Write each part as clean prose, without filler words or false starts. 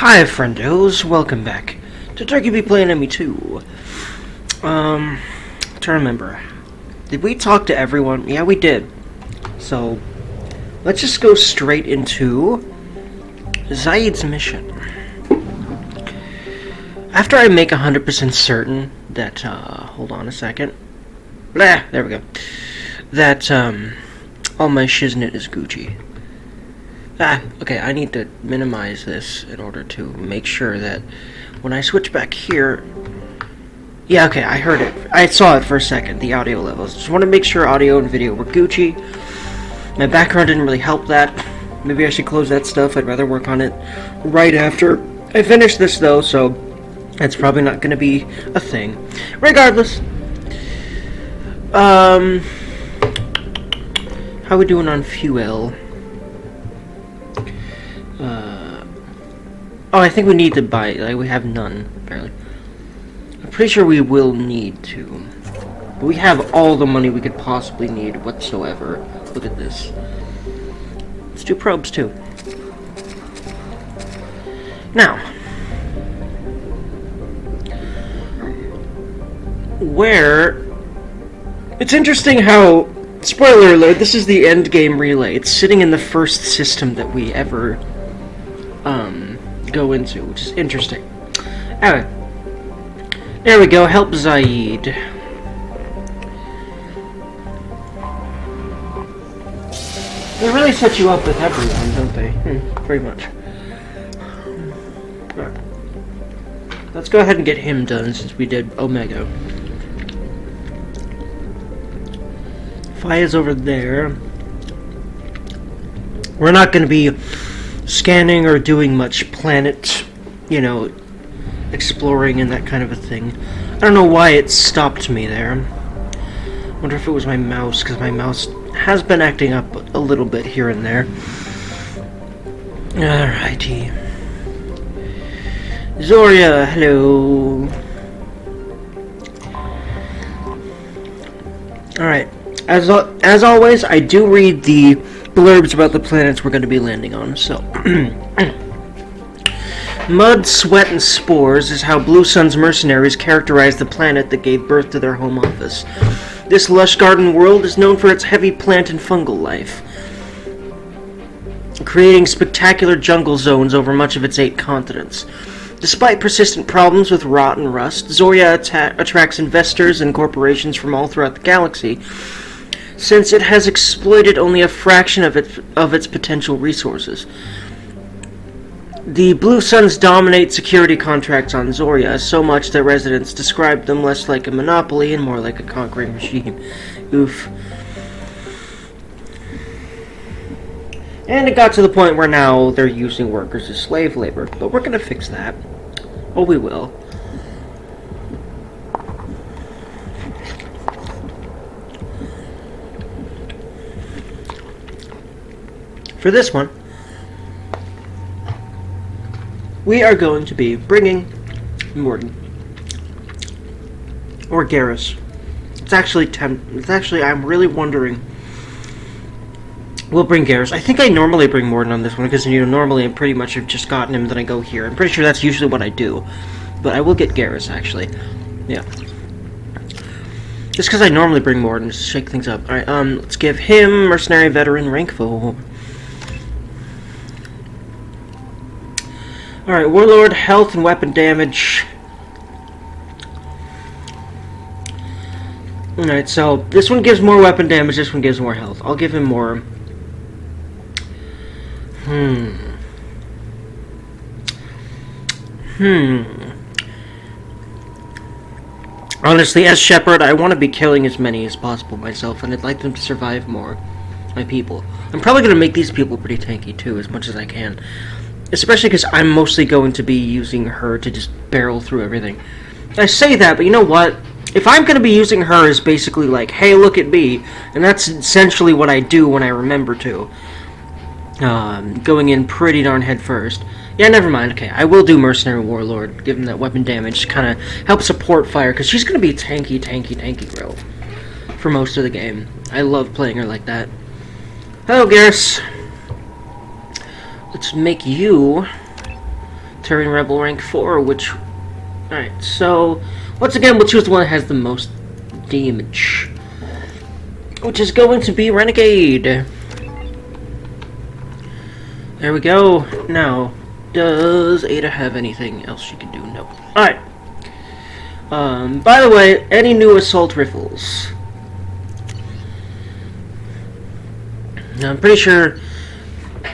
Hi, friendos. Welcome back to Dergy be playing ME2. Trying to remember. Did we talk to everyone? Yeah, we did. So, let's just go straight into Zaeed's mission. After I make 100% certain that, hold on a second. Blah, there we go. That, all my shiznit is Gucci. Okay, I need to minimize this in order to make sure that when I switch back here... Yeah, okay, I heard it. I saw it for a second, the audio levels. Just want to make sure audio and video were Gucci. My background didn't really help that. Maybe I should close that stuff. I'd rather work on it right after I finish this, though, so that's probably not going to be a thing. Regardless. How we doing on fuel? Oh, I think we need to buy, like, we have none, apparently. I'm pretty sure we will need to. But we have all the money we could possibly need whatsoever. Look at this. Let's do probes, too. Now. Where... It's interesting how... Spoiler alert, this is the end game relay. It's sitting in the first system that we ever, go into, which is interesting. Alright. There we go, help Zaeed. They really set you up with everyone, don't they? Pretty much. Alright. Let's go ahead and get him done since we did Omega. Fire's over there. We're not going to be scanning or doing much planet, you know, exploring and that kind of a thing. I don't know why it stopped me there. Wonder if it was my mouse, because my mouse has been acting up a little bit here and there. Alrighty. Zoria, hello. Alright. As always, I do read the blurbs about the planets we're going to be landing on, so... Mud, sweat, and spores is how Blue Sun's mercenaries characterize the planet that gave birth to their home office. This lush garden world is known for its heavy plant and fungal life, creating spectacular jungle zones over much of its 8 continents. Despite persistent problems with rot and rust, Zoria attracts investors and corporations from all throughout the galaxy, since it has exploited only a fraction of its potential resources. The Blue Suns dominate security contracts on Zoria so much that residents describe them less like a monopoly and more like a conquering machine. Oof. And it got to the point where now they're using workers as slave labor, but we're gonna fix that. Oh, we will. For this one, we are going to be bringing Morden. Or Garrus. It's actually, I'm really wondering. We'll bring Garrus. I think I normally bring Morden on this one, because, you know, normally I pretty much have just gotten him, then I go here. I'm pretty sure that's usually what I do. But I will get Garrus, actually. Yeah. Just because I normally bring Morden, just to shake things up. Alright, let's give him Mercenary Veteran rank 4. Alright, Warlord, health and weapon damage. Alright, so this one gives more weapon damage, this one gives more health. I'll give him more. Honestly, as Shepherd, I want to be killing as many as possible myself, and I'd like them to survive more. My people. I'm probably going to make these people pretty tanky, too, as much as I can. Especially because I'm mostly going to be using her to just barrel through everything. I say that, but you know what? If I'm going to be using her as basically like, hey, look at me, and that's essentially what I do when I remember to. Going in pretty darn head first. Yeah, never mind. Okay, I will do Mercenary Warlord, give him that weapon damage to kind of help support fire, because she's going to be tanky, girl. For most of the game. I love playing her like that. Hello, Garrus. Let's make you Turing Rebel rank 4, which... Alright, so... Once again, we'll choose the one that has the most damage. Which is going to be Renegade. There we go. Now, does Ada have anything else she can do? No. Alright. By the way, any new assault rifles? Now, I'm pretty sure...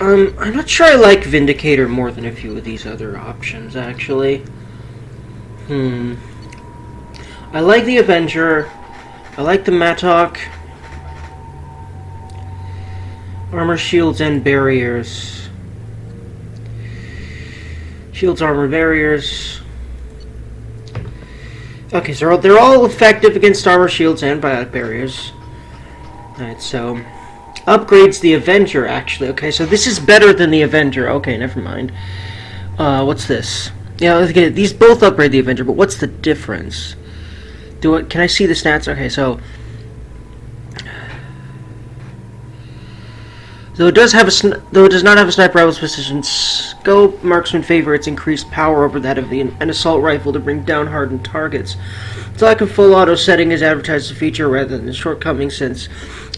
I'm not sure I like Vindicator more than a few of these other options, actually. I like the Avenger. I like the Mattock. Armor, shields, and barriers. Shields, armor, barriers. Okay, so they're all effective against armor, shields, and biotic barriers. Alright, so... Upgrades the Avenger, actually. Okay, so this is better than the Avenger. Okay, never mind. What's this? Yeah, let's get it. These both upgrade the Avenger, but what's the difference? Can I see the stats? Okay, so... Though it does not have a sniper rifle's precision scope, marksman favor its increased power over that of an assault rifle to bring down hardened targets. Its lack of full auto setting is advertised as a feature rather than a shortcoming, since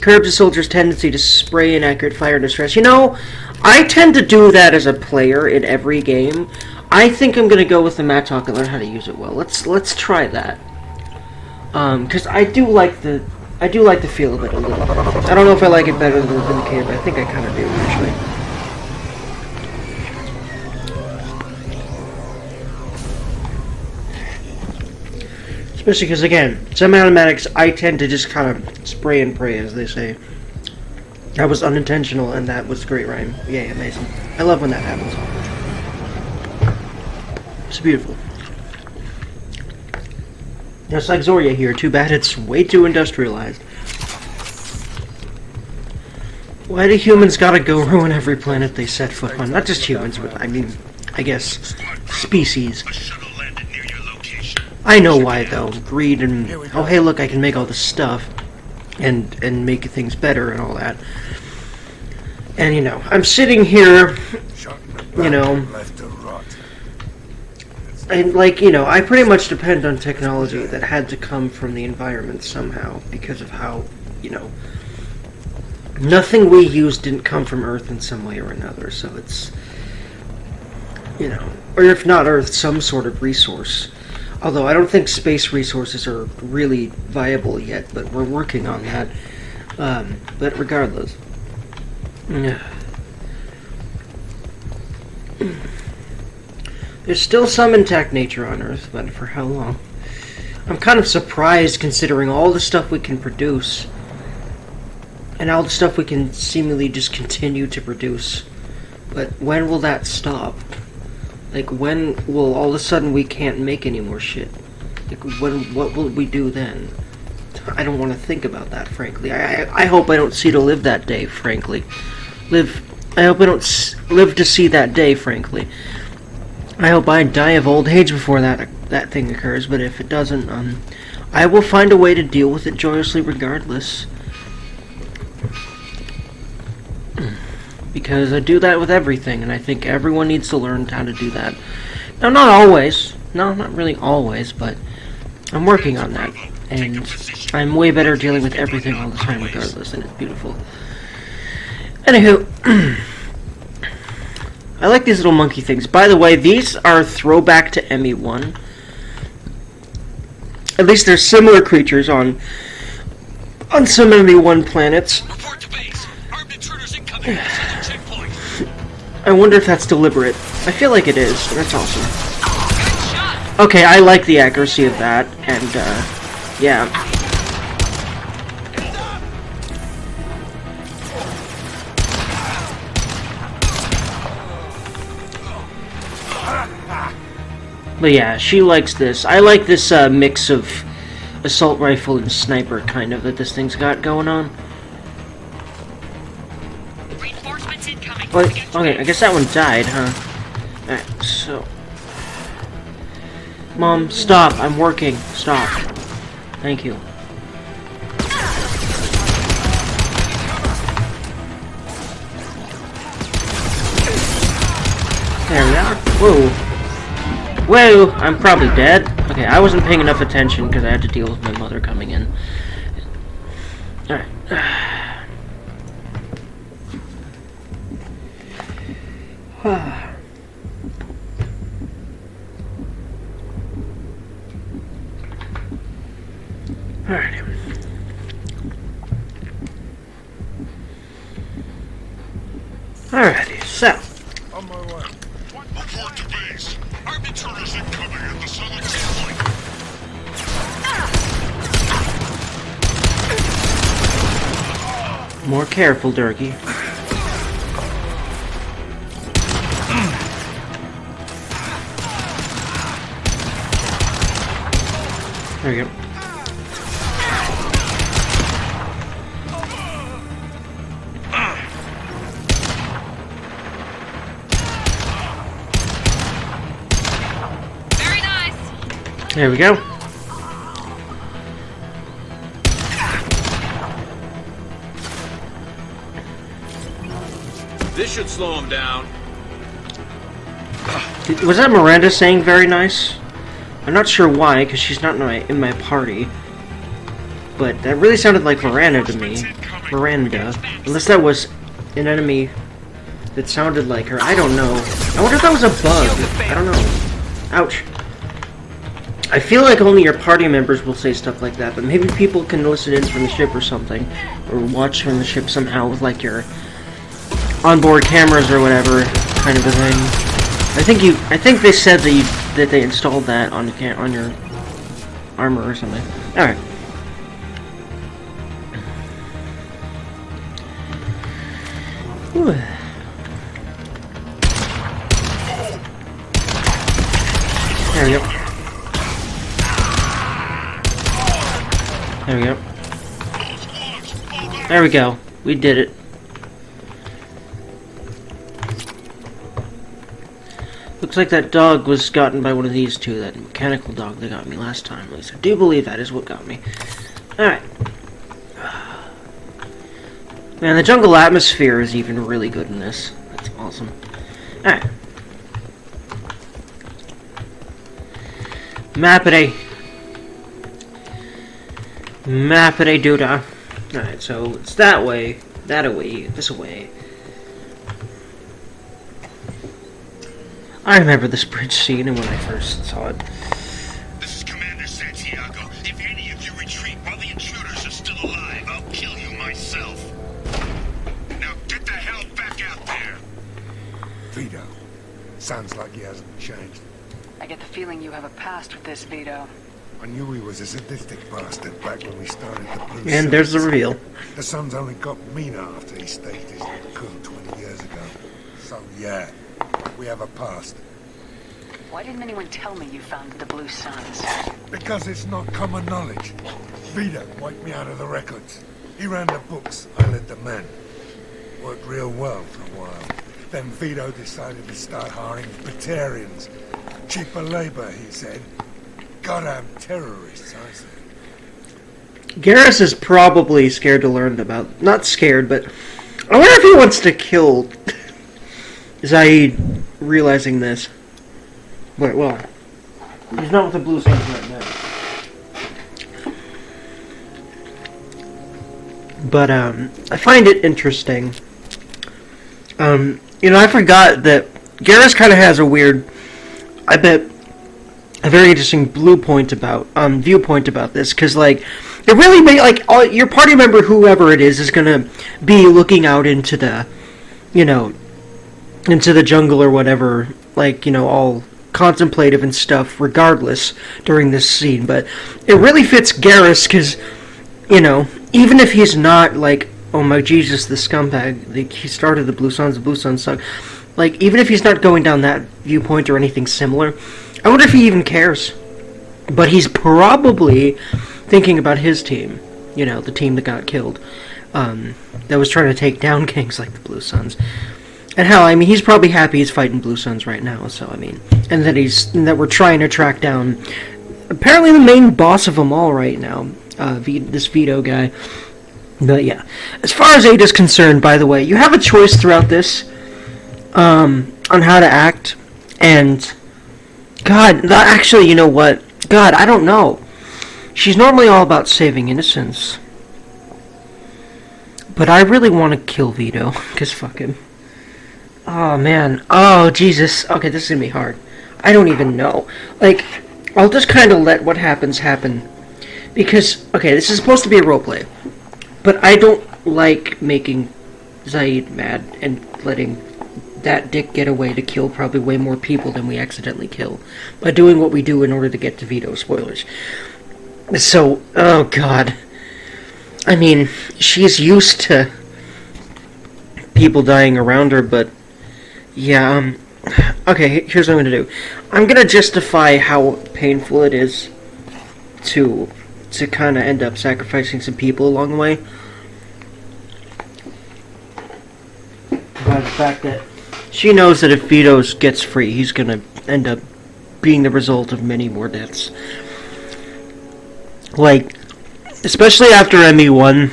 curbs a soldier's tendency to spray inaccurate fire in distress. You know, I tend to do that as a player in every game. I think I'm gonna go with the Mattock and learn how to use it well. Let's try that. Because I do like the feel of it a little bit. I don't know if I like it better than the Vindicator, but I think I kind of do, actually. Especially because, again, semi-automatics, I tend to just kind of spray and pray, as they say. That was unintentional, and that was a great rhyme. Yay, amazing. I love when that happens. It's beautiful. Just like Zorya here, too bad it's way too industrialized. Why do humans gotta go ruin every planet they set foot on? Not just humans, but I mean, I guess, species. I know why, though. Greed and, oh hey look, I can make all this stuff. And make things better and all that. And, you know, I'm sitting here, you know... And, like, you know, I pretty much depend on technology that had to come from the environment somehow, because of how, you know, nothing we use didn't come from Earth in some way or another, so it's, you know, or if not Earth, some sort of resource. Although I don't think space resources are really viable yet, but we're working on that. But regardless. There's still some intact nature on Earth, but for how long? I'm kind of surprised considering all the stuff we can produce. And all the stuff we can seemingly just continue to produce. But when will that stop? Like, when will all of a sudden we can't make any more shit? Like, what will we do then? I don't want to think about that, frankly. I hope I don't see to live that day, frankly. I hope I don't live to see that day, frankly. I hope I die of old age before that thing occurs, but if it doesn't, I will find a way to deal with it joyously regardless. Because I do that with everything, and I think everyone needs to learn how to do that. Now, not always. No, not really always, but I'm working on that. And I'm way better dealing with everything all the time regardless, and it's beautiful. Anywho, I like these little monkey things. By the way, these are throwback to ME1. At least there's similar creatures on some ME1 planets. Report to base. Armed intruders incoming. Checkpoint. I wonder if that's deliberate. I feel like it is. That's awesome. Okay, I like the accuracy of that, and yeah. But yeah, she likes this. I like this mix of assault rifle and sniper, kind of, that this thing's got going on. Reinforcements incoming. Well, okay, I guess that one died, huh? Alright, so... Mom, stop. I'm working. Stop. Thank you. There we are. Whoa. Whoa, I'm probably dead. Okay, I wasn't paying enough attention because I had to deal with my mother coming in. Alright. Alright. Alrighty, so. On my way. Report to base. Armed intruders incoming at the southern checkpoint. More careful, Dergy. There we go. Very nice. There we go. This should slow him down. Was that Miranda saying very nice? I'm not sure why, because she's not in my party. But that really sounded like Miranda to me. Miranda. Unless that was an enemy that sounded like her. I don't know. I wonder if that was a bug. I don't know. Ouch. I feel like only your party members will say stuff like that, but maybe people can listen in from the ship or something. Or watch from the ship somehow with like your onboard cameras or whatever kind of a thing. I think they said that they installed that on your armor or something. All right. Whew. There we go. There we go. There we go. We did it. Looks like that dog was gotten by one of these two, that mechanical dog that got me last time. At least I do believe that is what got me. Alright. Man, the jungle atmosphere is even really good in this. That's awesome. Alright. Mappity. Mappity doodah. Alright, so it's that way, this way. I remember this bridge scene and when I first saw it. This is Commander Santiago. If any of you retreat while the intruders are still alive, I'll kill you myself. Now get the hell back out there. Vido. Sounds like he hasn't changed. I get the feeling you have a past with this, Vido. I knew he was a sadistic bastard back when we started the Blue And there's the Suns. reveal. The Suns only got meaner after he staged his coup 20 years ago. So yeah, we have a past. Why didn't anyone tell me you founded the Blue Suns? Because it's not common knowledge. Vido wiped me out of the records. He ran the books, I led the men. Worked real well for a while. Then Vido decided to start hiring Batarians. Cheaper labor, he said. Goddamn terrorists, I said. Garrus is probably scared to learn about... Not scared, but... I wonder if he wants to kill Zaeed, realizing this. Wait, well... He's not with the Blue Suns right now. But, I find it interesting. You know, I forgot that Garrus kind of has a weird... I bet... a very interesting viewpoint about this, because like it really like your party member, whoever it is gonna be looking out into the, you know, into the jungle or whatever, like, you know, all contemplative and stuff regardless during this scene. But it really fits Garrus because, you know, even if he's not like, oh my Jesus, the scumbag, like, he started the Blue Suns suck, like, even if he's not going down that viewpoint or anything similar, I wonder if he even cares. But he's probably thinking about his team. You know, the team that got killed. That was trying to take down gangs like the Blue Suns. And hell, I mean, he's probably happy he's fighting Blue Suns right now, so, I mean... And that we're trying to track down... Apparently the main boss of them all right now. This Vido guy. But yeah. As far as Ada's concerned, by the way, you have a choice throughout this... on how to act. And... God, actually, you know what? God, I don't know. She's normally all about saving innocents. But I really want to kill Vido, because fuck him. Oh, man. Oh, Jesus. Okay, this is going to be hard. I don't even know. Like, I'll just kind of let what happens happen. Because, okay, this is supposed to be a roleplay. But I don't like making Zaeed mad and letting that dick get away to kill probably way more people than we accidentally kill. By doing what we do in order to get to Vido. Spoilers. So, oh god. I mean, she's used to people dying around her, but yeah, okay, here's what I'm gonna do. I'm gonna justify how painful it is to kind of end up sacrificing some people along the way. By the fact that she knows that if Vido gets free, he's gonna end up being the result of many more deaths. Like, especially after E09,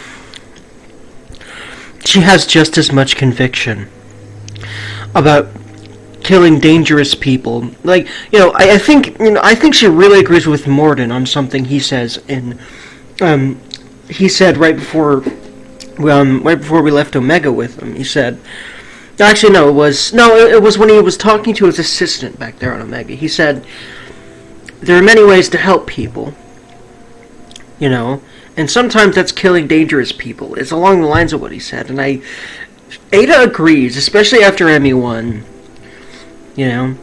she has just as much conviction about killing dangerous people. Like, you know, I think she really agrees with Morden on something he says in, he said right before we left Omega with him. He said, actually no, it was when he was talking to his assistant back there on Omega. He said, there are many ways to help people, you know, and sometimes that's killing dangerous people. It's along the lines of what he said, and Ada agrees, especially after E09, you know.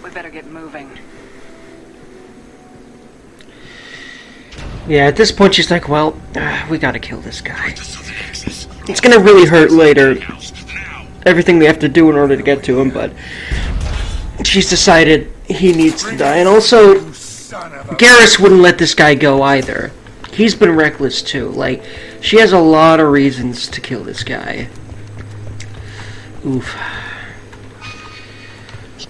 We better get moving. Yeah, at this point she's like, well, we gotta kill this guy. It's gonna really hurt later, everything we have to do in order to get to him, but she's decided he needs to die. And also, Garrus wouldn't let this guy go either. He's been reckless too. Like, she has a lot of reasons to kill this guy. Oof.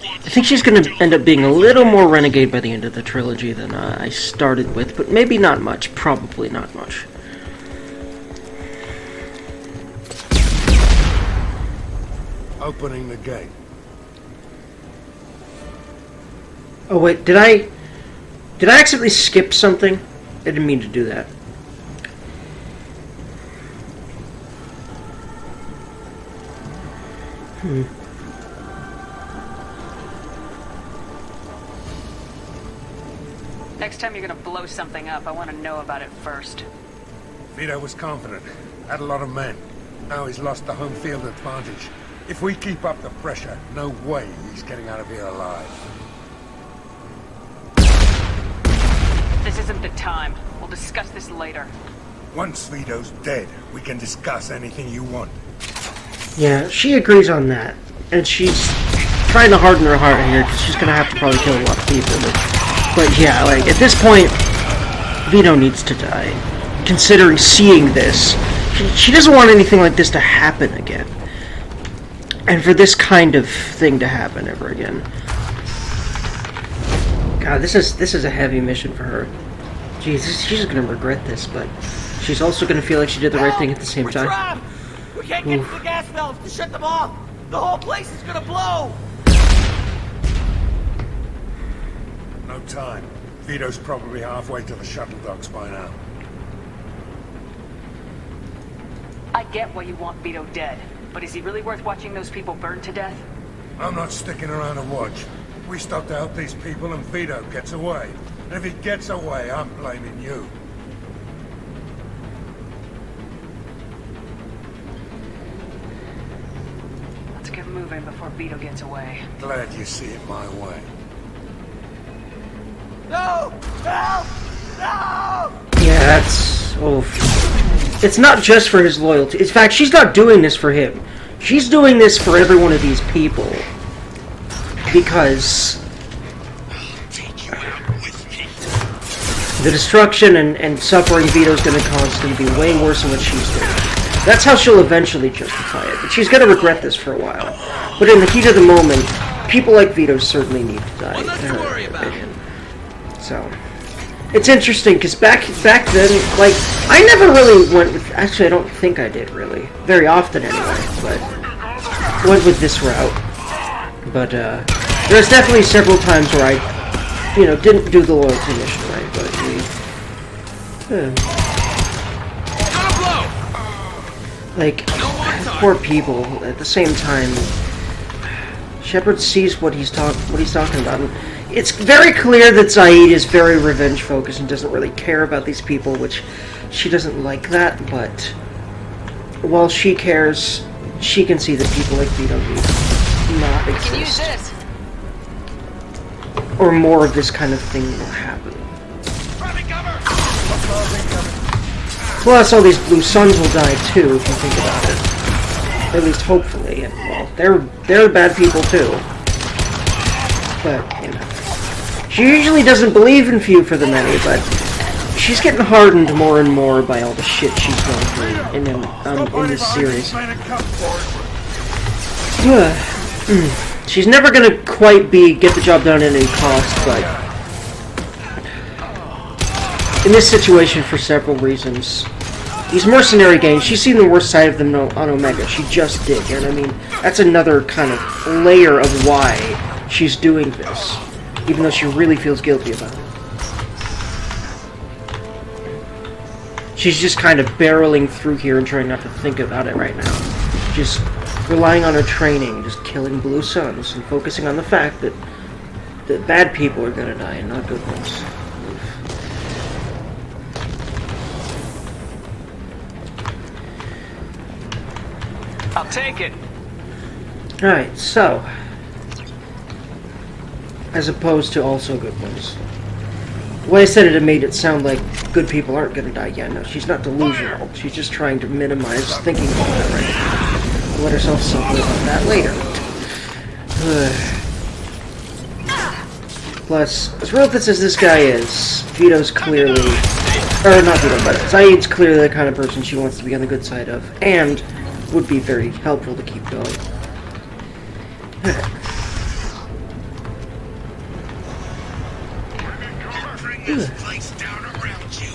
I think she's going to end up being a little more renegade by the end of the trilogy than I started with, but maybe not much. Probably not much. Opening the gate. Oh wait, did I accidentally skip something? I didn't mean to do that. Next time you're gonna blow something up, I want to know about it first. Vido was confident, had a lot of men. Now he's lost the home field advantage. If we keep up the pressure, no way he's getting out of here alive. This isn't the time. We'll discuss this later. Once Vido's dead, we can discuss anything you want. Yeah, she agrees on that. And she's trying to harden her heart here, because she's going to have to probably kill a lot of people. But yeah, like, at this point, Vido needs to die. Considering seeing this. She doesn't want anything like this to happen again. And for this kind of thing to happen ever again. God, this is a heavy mission for her. Jesus, she's gonna regret this, but she's also gonna feel like she did the right thing at the same time. Trapped! We can't get to the gas valves to shut them off! The whole place is gonna blow! No time. Vido's probably halfway to the shuttle docks by now. I get why you want Vido dead, but is he really worth watching those people burn to death? I'm not sticking around to watch. We stop to help these people and Vido gets away. And if he gets away, I'm blaming you. Let's get moving before Vido gets away. Glad you see it my way. No! Help! No! Yeah, that's... oof. It's not just for his loyalty. In fact, she's not doing this for him. She's doing this for every one of these people. Because the destruction and suffering Vido's going to cause is going to be way worse than what she's doing. That's how she'll eventually justify it. But she's going to regret this for a while. But in the heat of the moment, people like Vido certainly need to die. Well, nothing to worry about. So, It's interesting because back then, like, I never really went with. Actually, I don't think I did really very often anyway. But went with this route. But there's definitely several times where I, didn't do the loyalty mission right. But like, poor people. At the same time, Shepard sees what he's talking about. And it's very clear that Zaeed is very revenge focused and doesn't really care about these people, which she doesn't like that. But while she cares, she can see that people like Vido do not exist. Can use this. Or more of this kind of thing will happen. Plus, all these blue suns will die too, if you think about it. Or at least hopefully. And, well, they're bad people too. But, she usually doesn't believe in few for the many, but she's getting hardened more and more by all the shit she's going through in this series. She's never gonna quite get the job done at any cost, but in this situation for several reasons. These mercenary gangs, she's seen the worst side of them on Omega. She just did, and I mean, that's another kind of layer of why she's doing this, even though she really feels guilty about it. She's just kind of barreling through here and trying not to think about it right now. Just relying on her training, just killing blue suns, and focusing on the fact that bad people are gonna die and not good ones. I'll take it. Alright, so, as opposed to also good ones. The way I said it made it sound like good people aren't gonna die. Yeah, no, she's not delusional. She's just trying to minimize thinking about that right now. Let herself suffer about that later. Plus, as ruthless as this guy is, Vido's clearly... Or not Vido, but Zaeed's clearly the kind of person she wants to be on the good side of, and would be very helpful to keep going. Bring this place down around you.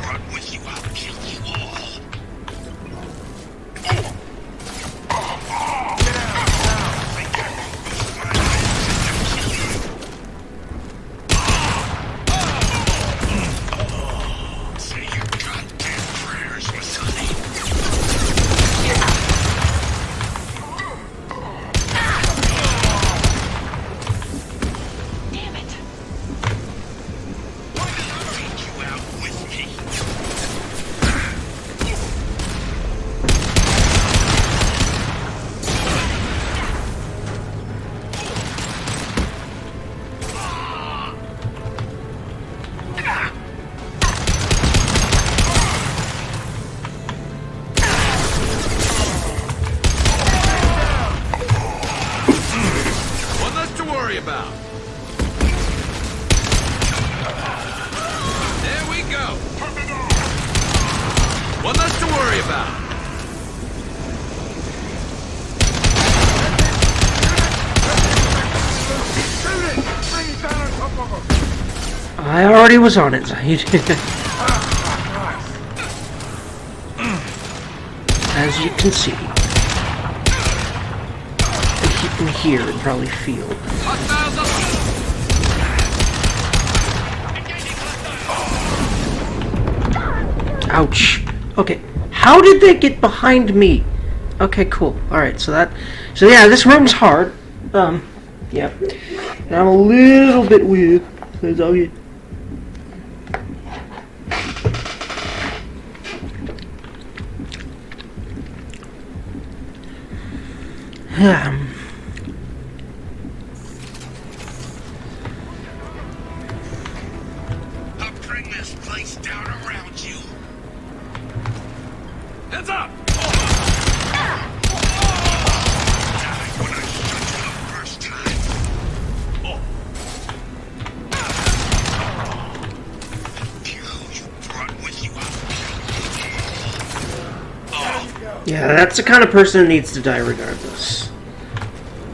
Run with you, I'll kill you all. Say your goddamn prayers, Masani. Damn it. Take you out with me. One less to worry about. There we go. One less to worry about. I already was on it, Zaeed. As you can see. You can hear and probably feel. Hostiles up. Ouch. Okay. How did they get behind me? Okay, cool. Alright, so yeah, this room's hard. Yeah. And I'm a little bit weird. That's all you. I'll bring this place down around you. Heads up. Died when I shot you the first time. Kill you Yeah, that's the kind of person that needs to die regardless.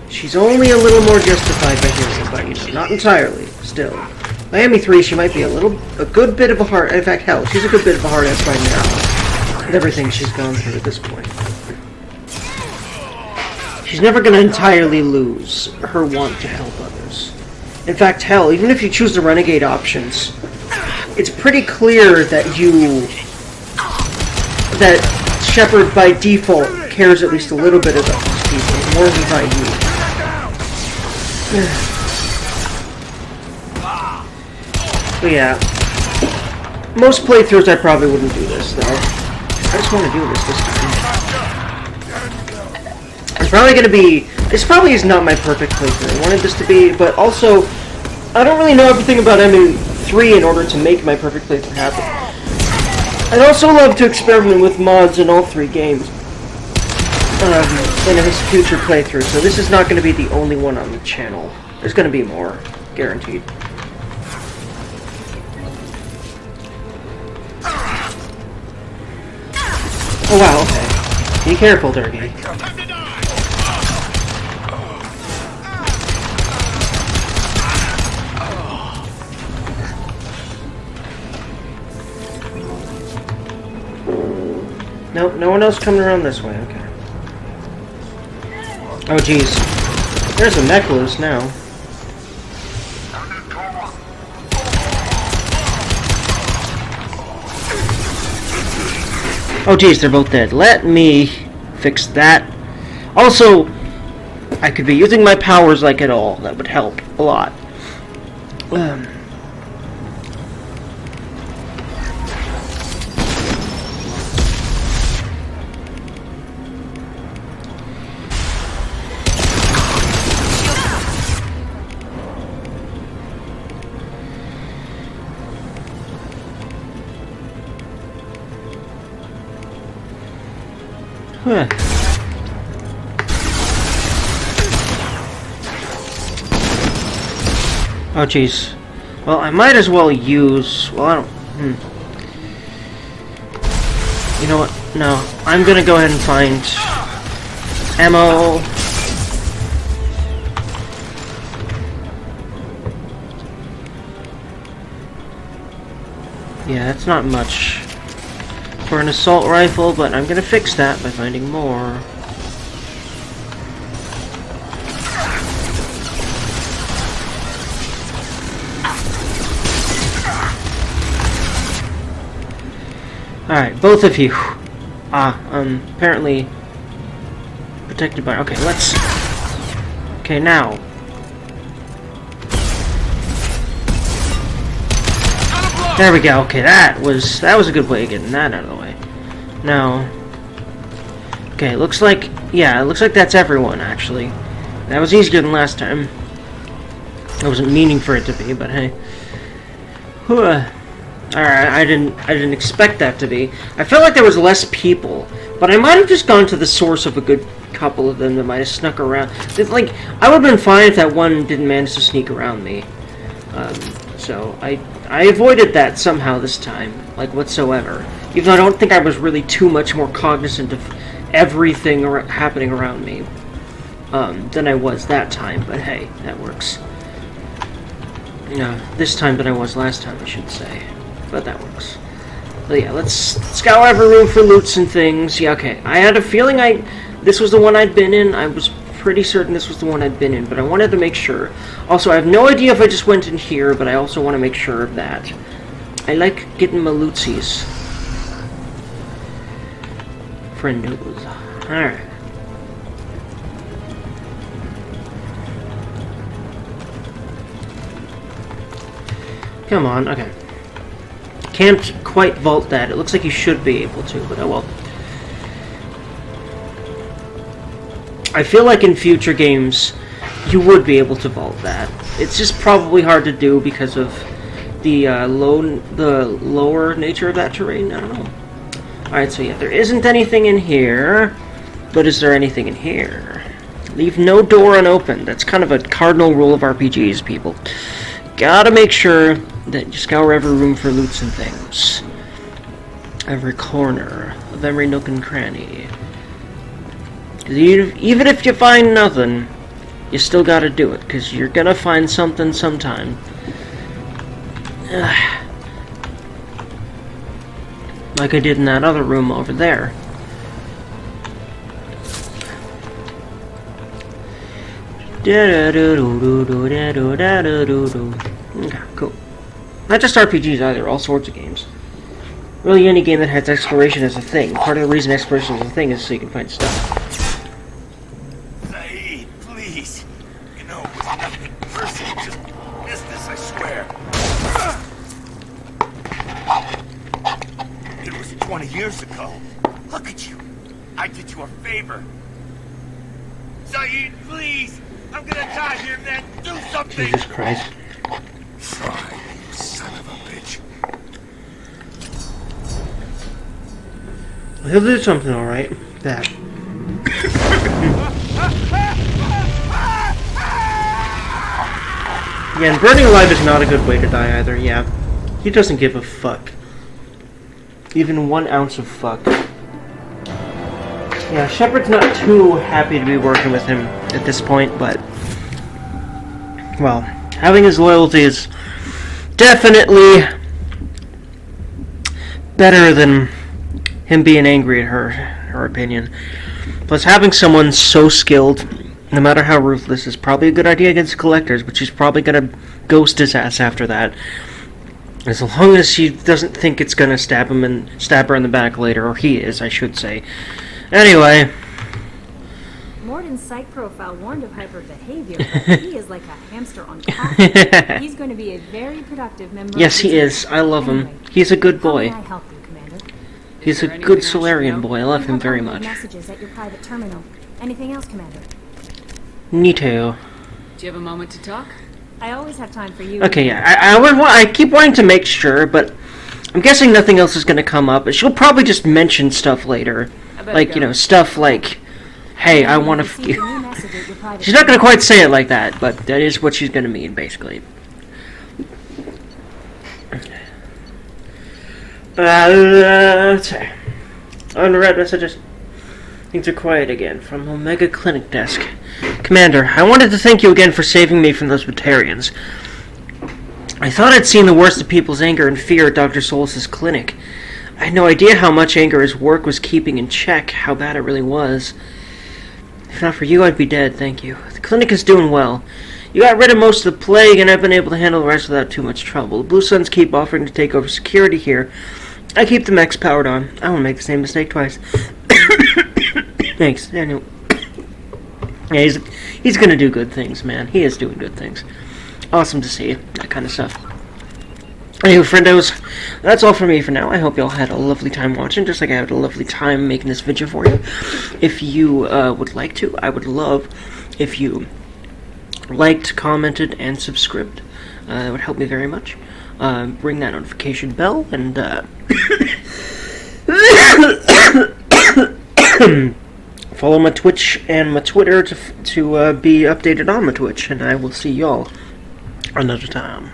She's only a little more justified by hearing, but, you know, not entirely, still. Miami 3, she might be a good bit of a hard, in fact, hell, she's a good bit of a hard ass right now. With everything she's gone through at this point. She's never gonna entirely lose her want to help others. In fact, hell, even if you choose the renegade options, it's pretty clear that Shepard by default cares at least a little bit about these people, more than by you. But yeah, most playthroughs I probably wouldn't do this though. I just want to do this time. It's probably gonna be. This probably is not my perfect playthrough. I wanted this to be, but also I don't really know everything about MU3 in order to make my perfect playthrough happen. I'd also love to experiment with mods in all 3 games in his future playthrough. So this is not going to be the only one on the channel. There's going to be more, guaranteed. Oh wow, okay. Be careful, Dergy. Nope, no one else coming around this way, okay. Oh jeez. There's a mech loose now. Oh jeez, they're both dead. Let me fix that. Also, I could be using my powers like at all. That would help a lot. Oh jeez. Well, I might as well use. Well, I don't. You know what? No, I'm gonna go ahead and find ammo. Yeah, that's not much for an assault rifle, but I'm gonna fix that by finding more. Alright, both of you. Apparently protected by. Okay, let's. Okay, now. There we go. Okay, that was a good way of getting that out of the way. Now. Okay, it looks like that's everyone actually. That was easier than last time. I wasn't meaning for it to be, but hey. Alright, I didn't expect that to be. I felt like there was less people, but I might have just gone to the source of a good couple of them that might have snuck around. Like, I would have been fine if that one didn't manage to sneak around me. So I avoided that somehow this time, like whatsoever. Even though I don't think I was really too much more cognizant of everything happening around me than I was that time. But hey, that works. No, this time than I was last time, I should say. But that works. But yeah, let's scour every room for loots and things. Yeah, okay. I had a feeling this was the one I'd been in. I was pretty certain this was the one I'd been in, but I wanted to make sure. Also, I have no idea if I just went in here, but I also want to make sure of that. I like getting my lootsies. Friendos. Alright. Come on, okay. Can't quite vault that. It looks like you should be able to, but oh well. I feel like in future games, you would be able to vault that. It's just probably hard to do because of the lower nature of that terrain. I don't know. Alright, so yeah, there isn't anything in here, but is there anything in here? Leave no door unopened. That's kind of a cardinal rule of RPGs, people. Gotta make sure that you scour every room for loots and things. Every corner of every nook and cranny. Even if you find nothing, you still gotta do it, because you're gonna find something sometime. Like I did in that other room over there. Okay, cool. Not just RPGs either, all sorts of games. Really any game that has exploration as a thing. Part of the reason exploration is a thing is so you can find stuff. Zaeed, please. You know, it was nothing personal, just business, I swear. It was 20 years ago. Look at you. I did you a favor. Zaeed, please. I'm gonna die here, man. Do something. Jesus Christ. Try, you son of a bitch. He'll do something alright. That. Yeah, and burning alive is not a good way to die either, yeah. He doesn't give a fuck. Even 1 ounce of fuck. Yeah, Shepard's not too happy to be working with him at this point, but... well, having his loyalty is definitely better than him being angry at her opinion. Plus, having someone so skilled, no matter how ruthless, is probably a good idea against collectors, but she's probably gonna ghost his ass after that. As long as she doesn't think it's gonna stab her in the back later, or he is, I should say. Anyway. Morden's psych profile warned of hyper behavior, but he is like a hamster on coffee. He's going to be a very productive member. Yes, he is. I love him. He's a good boy. How may I help you, Commander? He's a good Solarian boy. I love him very much. Messages at your private terminal. Anything else, Commander? Neato. Do you have a moment to talk? I always have time for you. Okay, yeah. I keep wanting to make sure, but I'm guessing nothing else is going to come up. She'll probably just mention stuff later. Like, you know, stuff like, hey, I want to... She's not going to quite say it like that, but that is what she's going to mean, basically. Let's see. Unread messages. Things are quiet again from Omega Clinic desk. Commander, I wanted to thank you again for saving me from those Batarians. I thought I'd seen the worst of people's anger and fear at Dr. Solis' clinic. I had no idea how much anger his work was keeping in check, how bad it really was. If not for you, I'd be dead, thank you. The clinic is doing well. You got rid of most of the plague, and I've been able to handle the rest without too much trouble. The Blue Suns keep offering to take over security here. I keep the mechs powered on. I won't make the same mistake twice. Thanks. Anyway. Yeah, he's gonna do good things, man. He is doing good things. Awesome to see that kind of stuff. Anyway, friendos, that's all for me for now. I hope y'all had a lovely time watching, just like I had a lovely time making this video for you. If you would like to, I would love if you liked, commented, and subscribed. That would help me very much. Ring that notification bell, and follow my Twitch and my Twitter to be updated on my Twitch, and I will see y'all another time.